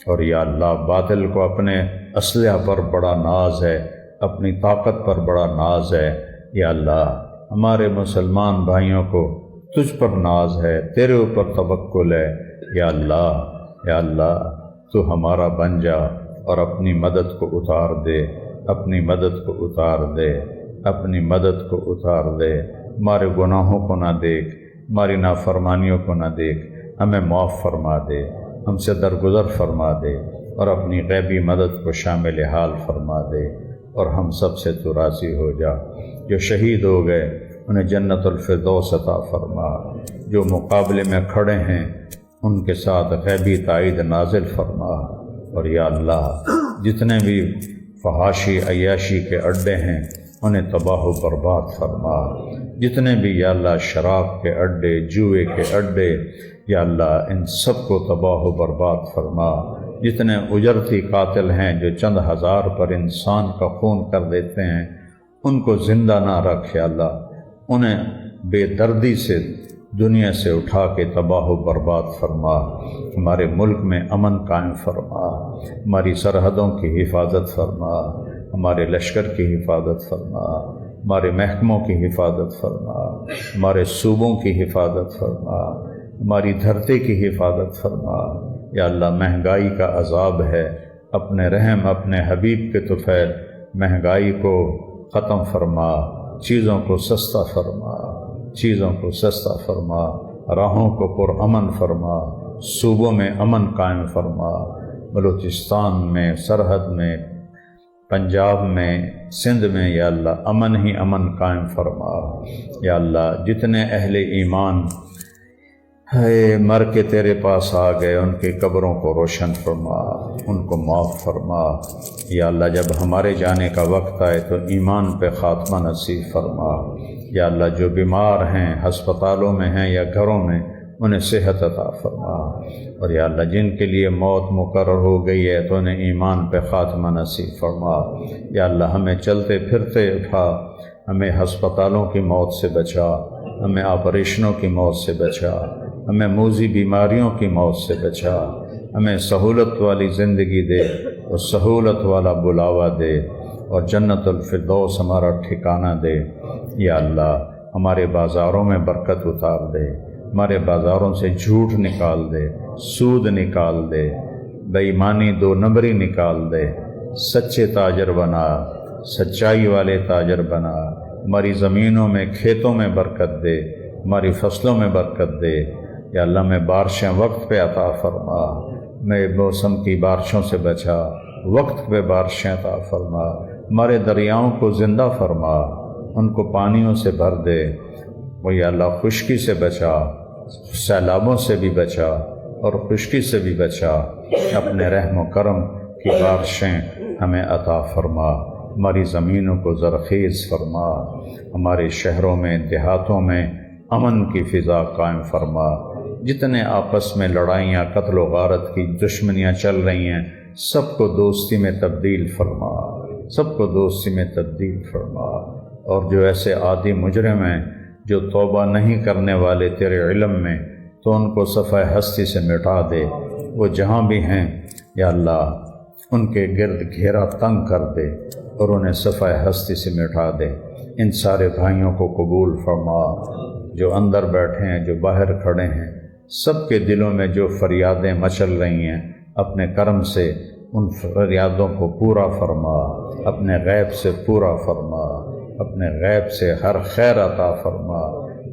اور یا اللہ باطل کو اپنے اسلحہ پر بڑا ناز ہے، اپنی طاقت پر بڑا ناز ہے، یا اللہ ہمارے مسلمان بھائیوں کو تجھ پر ناز ہے، تیرے اوپر توکل ہے۔ یا اللہ تو ہمارا بن جا اور اپنی مدد کو اتار دے، اپنی مدد کو اتار دے، اپنی مدد کو اتار دے۔ ہمارے گناہوں کو نہ دیکھ، ہماری نافرمانیوں کو نہ دیکھ، ہمیں معاف فرما دے، ہم سے درگزر فرما دے، اور اپنی غیبی مدد کو شامل حال فرما دے، اور ہم سب سے تو راضی ہو جا۔ جو شہید ہو گئے انہیں جنت الفردوس عطا فرما، جو مقابلے میں کھڑے ہیں ان کے ساتھ غیبی تائید نازل فرما، اور یا اللہ جتنے بھی فحاشی عیاشی کے اڈے ہیں انہیں تباہ و برباد فرما، جتنے بھی یا اللہ شراب کے اڈے، جوئے کے اڈے، یا اللہ ان سب کو تباہ و برباد فرما۔ جتنے اجرتی قاتل ہیں جو چند ہزار پر انسان کا خون کر دیتے ہیں ان کو زندہ نہ رکھ، یا اللہ انہیں بے دردی سے دنیا سے اٹھا کے تباہ و برباد فرما۔ ہمارے ملک میں امن قائم فرما، ہماری سرحدوں کی حفاظت فرما، ہمارے لشکر کی حفاظت فرما، ہمارے محکموں کی حفاظت فرما، ہمارے صوبوں کی حفاظت فرما، ہماری دھرتی کی حفاظت فرما۔ یا اللہ مہنگائی کا عذاب ہے، اپنے رحم اپنے حبیب کے طفیل مہنگائی کو ختم فرما، چیزوں کو سستا فرما، چیزوں کو سستا فرما، راہوں کو پرامن فرما، صوبوں میں امن قائم فرما، بلوچستان میں، سرحد میں، پنجاب میں، سندھ میں یا اللہ امن ہی امن قائم فرما۔ یا اللہ جتنے اہل ایمان ہے مر کے تیرے پاس آ گئے ان کی قبروں کو روشن فرما، ان کو معاف فرما۔ یا اللہ جب ہمارے جانے کا وقت آئے تو ایمان پہ خاتمہ نصیب فرما۔ یا اللہ جو بیمار ہیں ہسپتالوں میں ہیں یا گھروں میں انہیں صحت عطا فرما، اور یا اللہ جن کے لیے موت مقرر ہو گئی ہے تو انہیں ایمان پہ خاتمہ نصیب فرما۔ یا اللہ ہمیں چلتے پھرتے اٹھا، ہمیں ہسپتالوں کی موت سے بچا، ہمیں آپریشنوں کی موت سے بچا، ہمیں موذی بیماریوں کی موت سے بچا، ہمیں سہولت والی زندگی دے اور سہولت والا بلاوا دے، اور جنت الفردوس ہمارا ٹھکانہ دے۔ یا اللہ ہمارے بازاروں میں برکت اتار دے، ہمارے بازاروں سے جھوٹ نکال دے، سود نکال دے، بے ایمانی دو نمبری نکال دے، سچے تاجر بنا، سچائی والے تاجر بنا، ہماری زمینوں میں کھیتوں میں برکت دے، ہماری فصلوں میں برکت دے۔ یا اللہ میں بارشیں وقت پہ عطا فرما، میں موسم کی بارشوں سے بچا، وقت پہ بارشیں عطا فرما، ہمارے دریاؤں کو زندہ فرما، ان کو پانیوں سے بھر دے، وہ یا اللہ خشکی سے بچا، سیلابوں سے بھی بچا اور خشکی سے بھی بچا، اپنے رحم و کرم کی بارشیں ہمیں عطا فرما، ہماری زمینوں کو زرخیز فرما، ہمارے شہروں میں دیہاتوں میں امن کی فضا قائم فرما، جتنے آپس میں لڑائیاں قتل و غارت کی دشمنیاں چل رہی ہیں سب کو دوستی میں تبدیل فرما، سب کو دوستی میں تبدیل فرما، اور جو ایسے عادی مجرم ہیں جو توبہ نہیں کرنے والے تیرے علم میں، تو ان کو صفحہ ہستی سے مٹا دے، وہ جہاں بھی ہیں یا اللہ ان کے گرد گھیرا تنگ کر دے اور انہیں صفحہ ہستی سے مٹا دے۔ ان سارے بھائیوں کو قبول فرما، جو اندر بیٹھے ہیں، جو باہر کھڑے ہیں، سب کے دلوں میں جو فریادیں مچل رہی ہیں اپنے کرم سے ان فریادوں کو پورا فرما، اپنے غیب سے پورا فرما، اپنے غیب سے ہر خیر عطا فرما۔